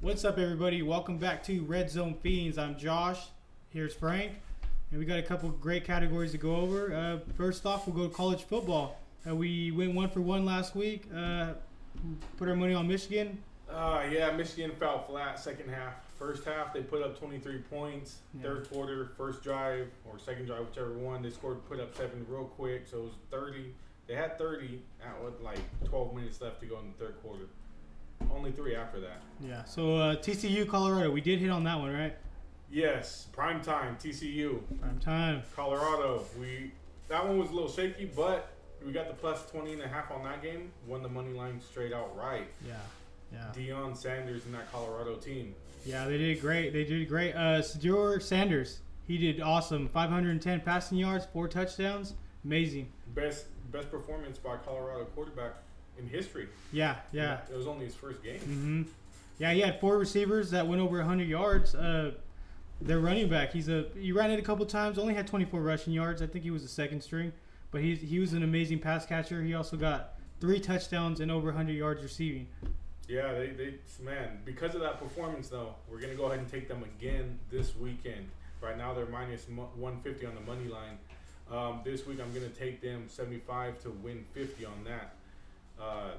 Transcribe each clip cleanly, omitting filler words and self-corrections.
What's up, everybody? Welcome back to Red Zone Fiends. I'm Josh. Here's Frank. And we got a couple great categories to go over. First off, we'll go to college football. We went 1-for-1 last week. Put our money on Michigan. Yeah, Michigan fell flat second half. First half, they put up 23 points. Yeah. Third quarter, first drive or second drive, whichever one, they put up 7 real quick. So it was 30. They had 30 with like 12 minutes left to go in the third quarter. Only 3 after that. Yeah. So TCU, Colorado. We did hit on that one, right? Yes, prime time, TCU, Prime time. Colorado. That one was a little shaky, but we got the plus 20.5 on that game. Won the money line straight out right. Yeah. Yeah. Deion Sanders and that Colorado team. Yeah, they did great. Shedeur Sanders, he did awesome. 510 passing yards, 4 touchdowns. Amazing. Best performance by Colorado quarterback in history. Yeah. It was only his first game. Mm-hmm. Yeah, he had 4 receivers that went over 100 yards. Their running back, he ran it a couple times, only had 24 rushing yards. I think he was the second string, but he was an amazing pass catcher. He also got 3 touchdowns and over 100 yards receiving. Yeah, man, because of that performance, though, we're going to go ahead and take them again this weekend. Right now, they're minus 150 on the money line. This week, I'm going to take them 75 to win 50 on that. I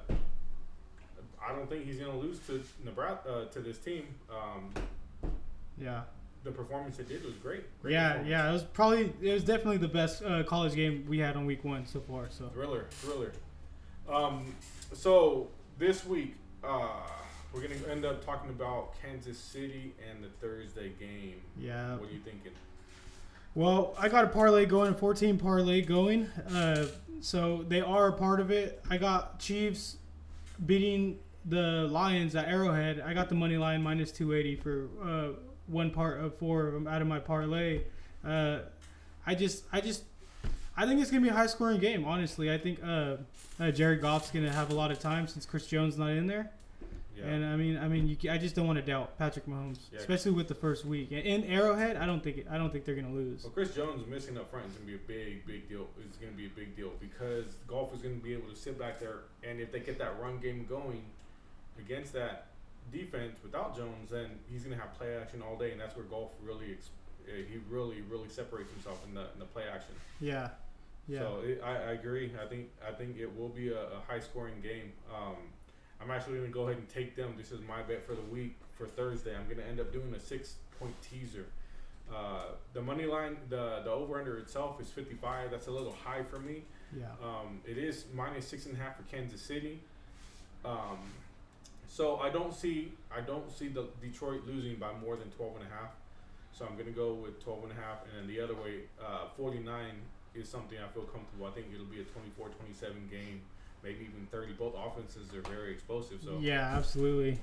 don't think he's going to lose to Nebraska, to this team. Yeah. The performance it did was great. Yeah. It was definitely the best college game we had on week 1 so far. So Thriller. So this week, we're going to end up talking about Kansas City and the Thursday game. Yeah. What are you thinking? Well, I got a parlay going, 14 parlay going. So they are a part of it. I got Chiefs beating the Lions at Arrowhead. I got the money line minus 280 for one part of 4 out of my parlay. I think it's gonna be a high scoring game. Honestly, I think Jared Goff's gonna have a lot of time since Chris Jones not in there. Yeah. And I just don't want to doubt Patrick Mahomes, especially with the first week. In Arrowhead, I don't think they're gonna lose. Well, Chris Jones missing up front is gonna be a big deal. It's gonna be a big deal because Goff is gonna be able to sit back there, and if they get that run game going against that defense without Jones, then he's gonna have play action all day, and that's where Goff really separates himself in the play action. Yeah. So I agree. I think it will be a high scoring game. I'm actually going to go ahead and take them. This is my bet for the week for Thursday. I'm going to end up doing a 6-point teaser. The money line, the over-under itself is 55. That's a little high for me. Yeah. It is minus 6.5 for Kansas City. So I don't see the Detroit losing by more than 12.5. So I'm going to go with 12.5. And then the other way, 49 is something I feel comfortable. I think it'll be a 24-27 game. Maybe even 30. Both offenses are very explosive. So yeah, absolutely.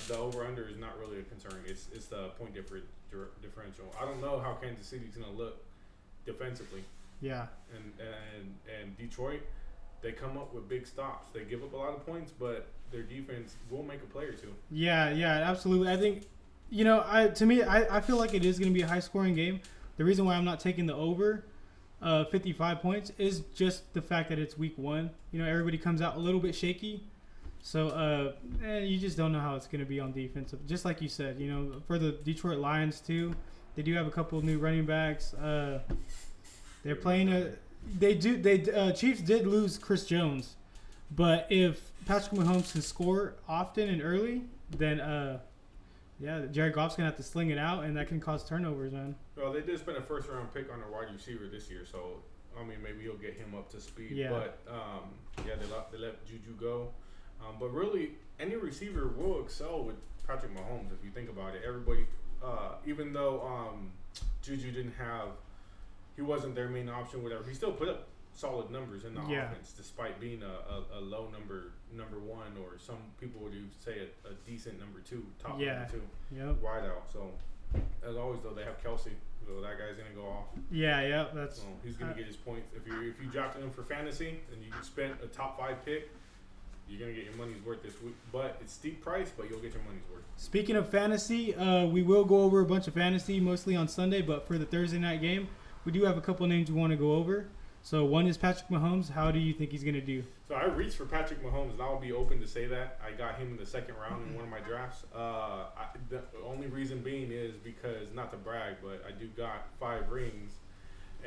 So the over under is not really a concern. It's the point differential. I don't know how Kansas City's gonna look defensively. Yeah. And Detroit, they come up with big stops. They give up a lot of points, but their defense will make a play or two. Yeah, absolutely. I think I feel like it is gonna be a high scoring game. The reason why I'm not taking the over 55 points is just the fact that it's week 1. Everybody comes out a little bit shaky. So, you just don't know how it's going to be on defense. Just like you said, for the Detroit Lions too, they do have a couple of new running backs. They're playing Chiefs did lose Chris Jones, but if Patrick Mahomes can score often and early, then Jared Goff's going to have to sling it out, and that can cause turnovers, man. Well, they did spend a first-round pick on a wide receiver this year, so, maybe you'll get him up to speed. Yeah. But, they let Juju go. But really, any receiver will excel with Patrick Mahomes, if you think about it. Everybody, even though Juju he wasn't their main option, whatever, he still put up solid numbers in the offense, despite being a low number 1, or some people would say a decent number 2, top number 2, wide out. So as always, though, they have Kelsey, so that guy's gonna go off. Yeah, that's. So he's gonna get his points. If you drafted him for fantasy and you spent a top 5 pick, you're gonna get your money's worth this week. But it's steep price, but you'll get your money's worth. Speaking of fantasy, we will go over a bunch of fantasy mostly on Sunday, but for the Thursday night game, we do have a couple names we want to go over. So one is Patrick Mahomes. How do you think he's going to do? So I reached for Patrick Mahomes, and I'll be open to say that. I got him in the second round in one of my drafts. The only reason being is because, not to brag, but I do got 5 rings.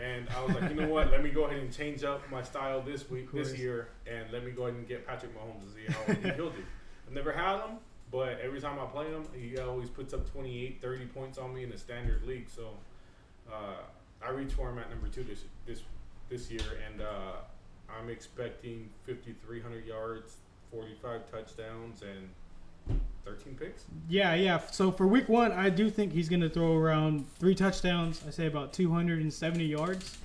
And I was like, you know what? Let me go ahead and change up my style this year, and let me go ahead and get Patrick Mahomes to see how he'll do. I've never had him, but every time I play him, he always puts up 28, 30 points on me in the standard league. So I reached for him at number 2 this year, and I'm expecting 5,300 yards, 45 touchdowns, and 13 picks. Yeah. So for week 1, I do think he's going to throw around 3 touchdowns. I say about 270 yards.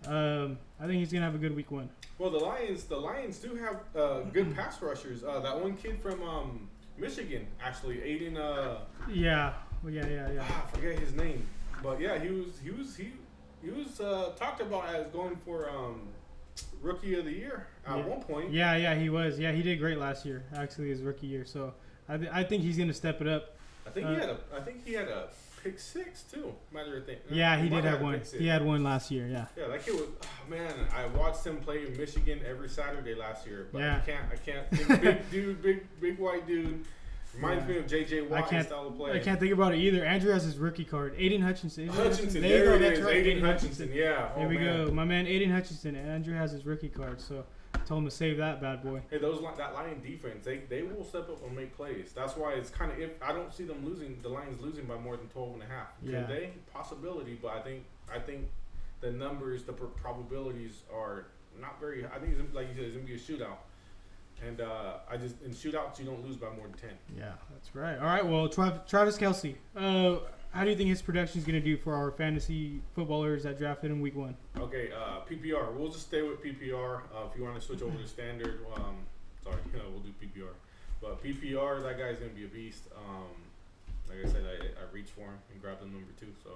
I think he's going to have a good week 1. Well, the Lions do have good pass rushers. That one kid from Michigan, actually, Aiden. Yeah. I forget his name, but yeah, he was talked about as going for rookie of the year at one point. Yeah, he was. Yeah, he did great last year. Actually, his rookie year. So I think he's going to step it up. I think he had a pick 6 too. Matter of thing. Yeah, he did have one. He had one last year. Yeah. Yeah, that kid was. Oh, man, I watched him play in Michigan every Saturday last year. But yeah. I can't think big dude, big white dude. Reminds me of J.J. Watt style of play. I can't think about it either. Andrew has his rookie card. Aiden Hutchinson. There it is. Right. Aiden Hutchinson. Yeah. There we go. My man Aiden Hutchinson. Andrew has his rookie card, so I told him to save that bad boy. Hey, that Lion defense, they will step up and make plays. That's why it's kind of I don't see them losing. The Lions losing by more than 12.5. Yeah. Could they? Possibility, but I think the numbers, the probabilities are not very. I think it's, like you said, it's gonna be a shootout. And in shootouts, you don't lose by more than 10. Yeah, that's right. All right, well, Travis Kelce. How do you think his production is going to do for our fantasy footballers that drafted in week 1? Okay, PPR. We'll just stay with PPR. If you want to switch over to standard, we'll do PPR. But PPR, that guy's going to be a beast. Like I said, I reached for him and grabbed him number 2. So.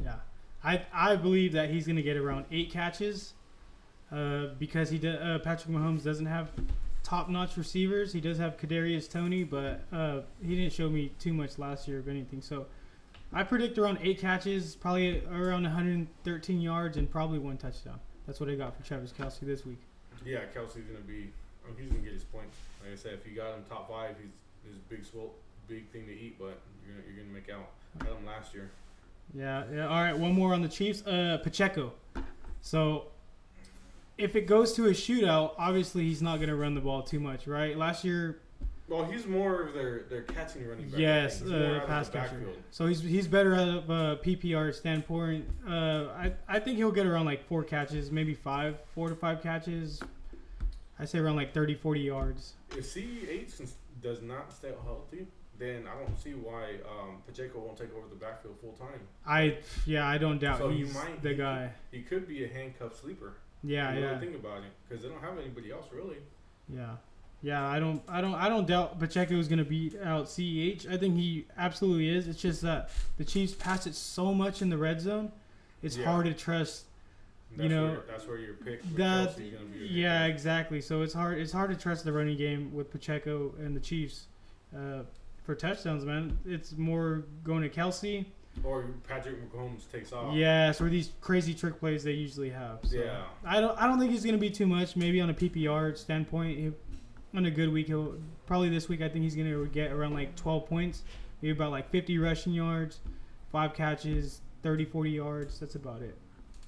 Yeah, I believe that he's going to get around 8 catches. Because Patrick Mahomes doesn't have top-notch receivers. He does have Kadarius Toney, but he didn't show me too much last year of anything. So I predict around 8 catches, probably around 113 yards, and probably 1 touchdown. That's what I got for Travis Kelce this week. Yeah, Kelce's gonna be. He's gonna get his points. Like I said, if you got him top 5, he's big thing to eat, but you're gonna make out. I got him last year. Yeah. All right, one more on the Chiefs. Pacheco. So. If it goes to a shootout, obviously he's not going to run the ball too much, right? Last year... Well, he's more of their catching running back. Yes, pass catcher. So he's better out of a PPR standpoint. I think he'll get around like 4 catches, maybe 4 to 5 catches. I say around like 30, 40 yards. If CEH does not stay healthy, then I don't see why Pacheco won't take over the backfield full time. I don't doubt so he's the guy. He could be a handcuff sleeper. Yeah. Think about it, because they don't have anybody else really. Yeah. I don't doubt Pacheco is going to beat out CEH. I think he absolutely is. It's just that the Chiefs pass it so much in the red zone. It's hard to trust. That's where your pick. That is gonna be yeah, exactly. So it's hard to trust the running game with Pacheco and the Chiefs. For touchdowns, man, it's more going to Kelce. Or Patrick Mahomes takes off. Yes, or these crazy trick plays they usually have. So yeah. I don't think he's going to be too much. Maybe on a PPR standpoint, on a good week, he'll probably this week. I think he's going to get around like 12 points, maybe about like 50 rushing yards, 5 catches, 30, 40 yards. That's about it.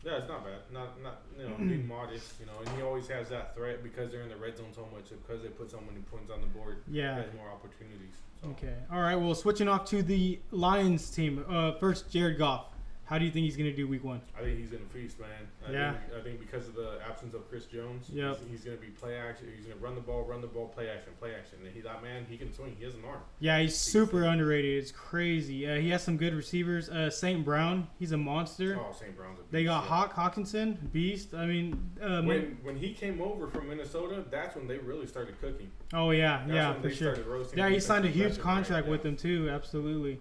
Yeah, it's not bad. Not being modest, and he always has that threat because they're in the red zone so much, because they put so many points on the board. Yeah. He has more opportunities. So. Okay. All right. Well, switching off to the Lions team. First, Jared Goff. How do you think he's going to do week 1? I think he's going to feast, man. I think because of the absence of Chris Jones, he's going to be play action. He's going to run the ball, play action. And he can swing. He has an arm. Yeah, he's super underrated. It's crazy. He has some good receivers. St. Brown, he's a monster. Oh, St. Brown's a beast. They got Hawkinson, beast. I mean, when he came over from Minnesota, that's when they really started cooking. Oh yeah, for sure. Yeah, he signed a huge contract with them too. Absolutely.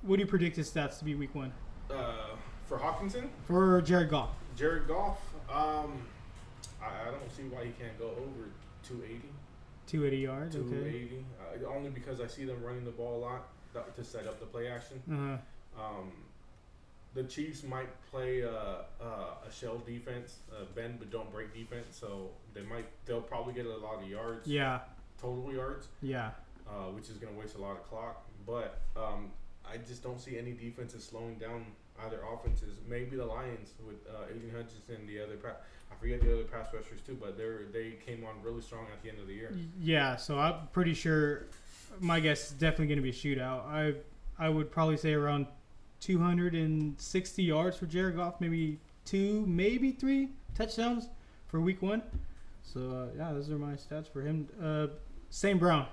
What do you predict his stats to be week 1? For Hawkinson? For Jared Goff. Jared Goff, I don't see why he can't go over 280. 280 yards, 280. Okay. Only because I see them running the ball a lot to set up the play action. Uh-huh. the Chiefs might play a shell defense, bend but don't break defense. So they'll probably get a lot of yards. Yeah. Total yards. Yeah. Which is going to waste a lot of clock. But I just don't see any defenses slowing down either offenses. Maybe the Lions with Aiden Hutchinson, I forget the other pass rushers too, but they came on really strong at the end of the year. Yeah, so I'm pretty sure my guess is definitely going to be a shootout. I would probably say around 260 yards for Jared Goff, maybe 2, maybe 3 touchdowns for week 1. So, yeah, those are my stats for him. St. Brown,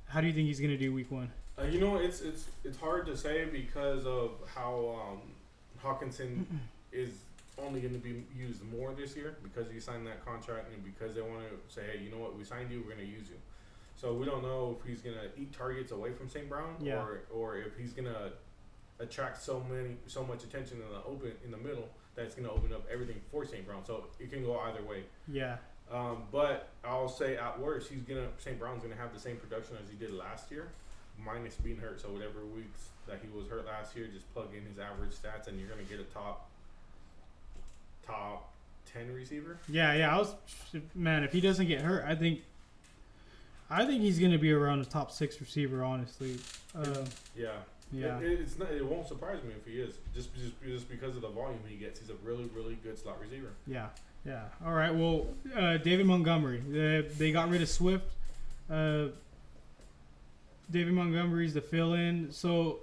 how do you think he's going to do week 1? It's hard to say because of how Hawkinson is only going to be used more this year because he signed that contract and because they want to say, hey, you know what, we signed you, we're going to use you. So we don't know if he's going to eat targets away from St. Brown or if he's going to attract so much attention in the middle that it's going to open up everything for St. Brown. So it can go either way. Yeah. But I'll say at worst, St. Brown's going to have the same production as he did last year, minus being hurt. So whatever weeks that he was hurt last year, just plug in his average stats, and you're going to get a top 10 receiver. Yeah. If he doesn't get hurt, I think he's going to be around the top 6 receiver, honestly. Yeah. It won't surprise me if he is, just because of the volume he gets. He's a really, really good slot receiver. Yeah. All right. Well, David Montgomery. They got rid of Swift. David Montgomery's the fill-in. So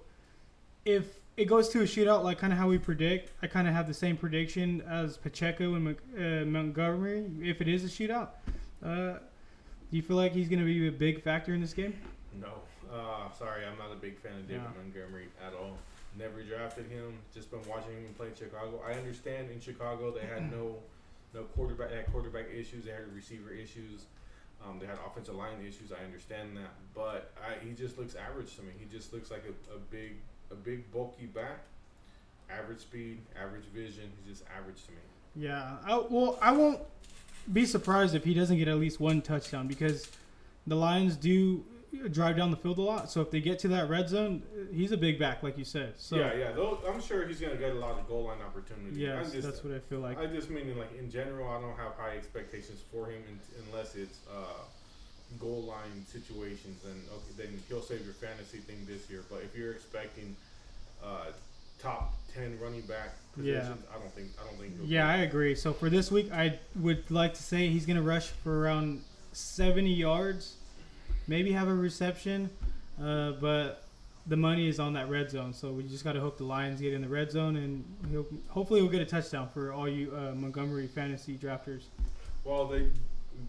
if it goes to a shootout, like kind of how we predict, I kind of have the same prediction as Pacheco and Montgomery. If it is a shootout, do you feel like he's going to be a big factor in this game? No. Sorry, I'm not a big fan of David Montgomery at all. Never drafted him. Just been watching him play in Chicago. I understand in Chicago they had no quarterback. They had quarterback issues. They had receiver issues. They had offensive line issues. I understand that, but he just looks average to me. He just looks like a big bulky back. Average speed, average vision. He's just average to me. Yeah. I won't be surprised if he doesn't get at least one touchdown because the Lions do drive down the field a lot. So if they get to that red zone, he's a big back, like you said. So yeah. I'm sure he's going to get a lot of goal line opportunities. Yeah, that's what I feel like. I just mean in general, I don't have high expectations for him unless it's goal line situations. And then he'll save your fantasy thing this year. But if you're expecting top 10 running back positions, I don't think. I agree. So for this week, I would like to say he's going to rush for around 70 yards. Maybe have a reception, but the money is on that red zone. So we just got to hope the Lions get in the red zone, and hopefully he'll get a touchdown for all you Montgomery fantasy drafters. Well,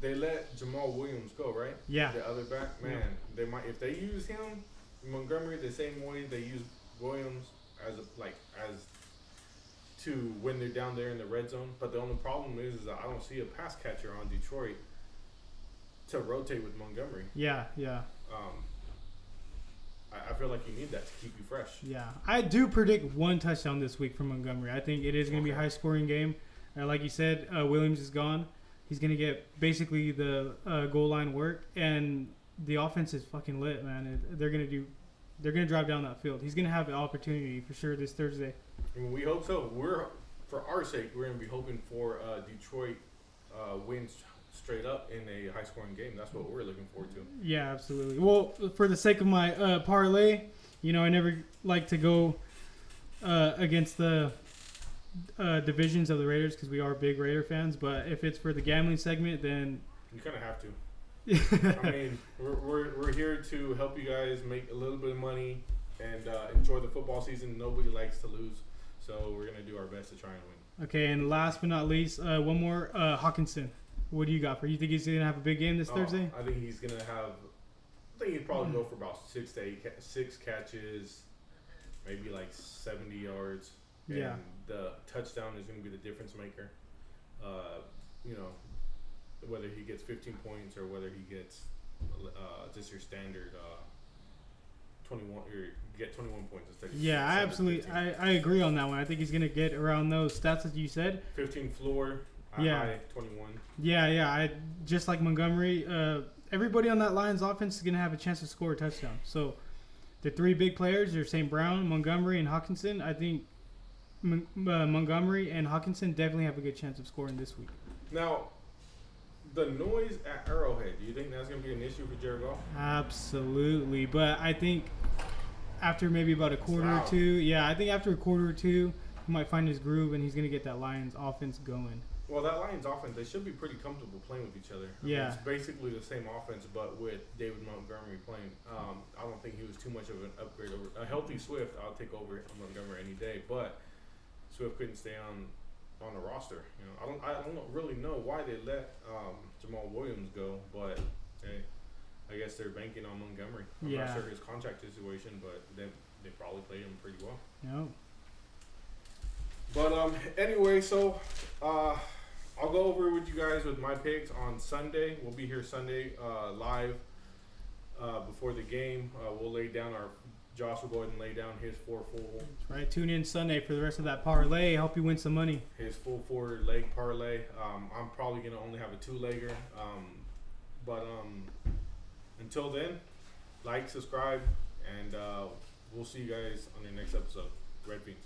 they let Jamal Williams go, right? Yeah. The other back, man. They might if they use him, Montgomery, the same way they use Williams as to when they're down there in the red zone. But the only problem is that I don't see a pass catcher on Detroit to rotate with Montgomery. Yeah. I feel like you need that to keep you fresh. Yeah. I do predict one touchdown this week from Montgomery. I think it is going to be a high-scoring game. Like you said, Williams is gone. He's going to get basically the goal line work, and the offense is fucking lit, man. They're going to drive down that field. He's going to have an opportunity for sure this Thursday. And we hope so. For our sake, we're going to be hoping for Detroit wins straight up in a high-scoring game. That's what we're looking forward to. Yeah, absolutely. Well, for the sake of my parlay, I never like to go against the divisions of the Raiders because we are big Raider fans. But if it's for the gambling segment, then you kind of have to. I mean, we're here to help you guys make a little bit of money and enjoy the football season. Nobody likes to lose, so we're gonna do our best to try and win. Okay, and last but not least, one more, Hawkinson. What do you got for? You think he's gonna have a big game this Thursday? I think he's gonna have. I think he'd probably go for about 6 catches, maybe like 70 yards. Yeah. And the touchdown is gonna be the difference maker. Whether he gets 15 points or whether he gets just your standard 21 or get 21 points instead of I absolutely I agree on that one. I think he's gonna get around those stats that you said. 15 floor. High 21. Yeah. I just like Montgomery. Everybody on that Lions offense is gonna have a chance to score a touchdown. So the 3 big players are St. Brown, Montgomery, and Hawkinson. I think Montgomery and Hawkinson definitely have a good chance of scoring this week. Now, the noise at Arrowhead, do you think that's going to be an issue for Jared Goff? Absolutely, but I think after maybe about a quarter or two, I think after a quarter or two, he might find his groove and he's going to get that Lions offense going. Well, that Lions offense, they should be pretty comfortable playing with each other. I mean, it's basically the same offense, but with David Montgomery playing. I don't think he was too much of an upgrade over a healthy Swift. I'll take over Montgomery any day, but Swift couldn't stay on the roster. You know, I don't really know why they let Jamal Williams go, but hey, I guess they're banking on Montgomery. I'm not sure his contract situation, but they probably played him pretty well. No. But anyway, so I'll go over with you guys with my picks on Sunday. We'll be here Sunday live before the game. We'll lay down Josh will go ahead and lay down his 4 full. That's right. Tune in Sunday for the rest of that parlay. Help you win some money. His full 4-leg parlay. I'm probably going to only have a 2-legger. But until then, like, subscribe, and we'll see you guys on the next episode. Red Beans.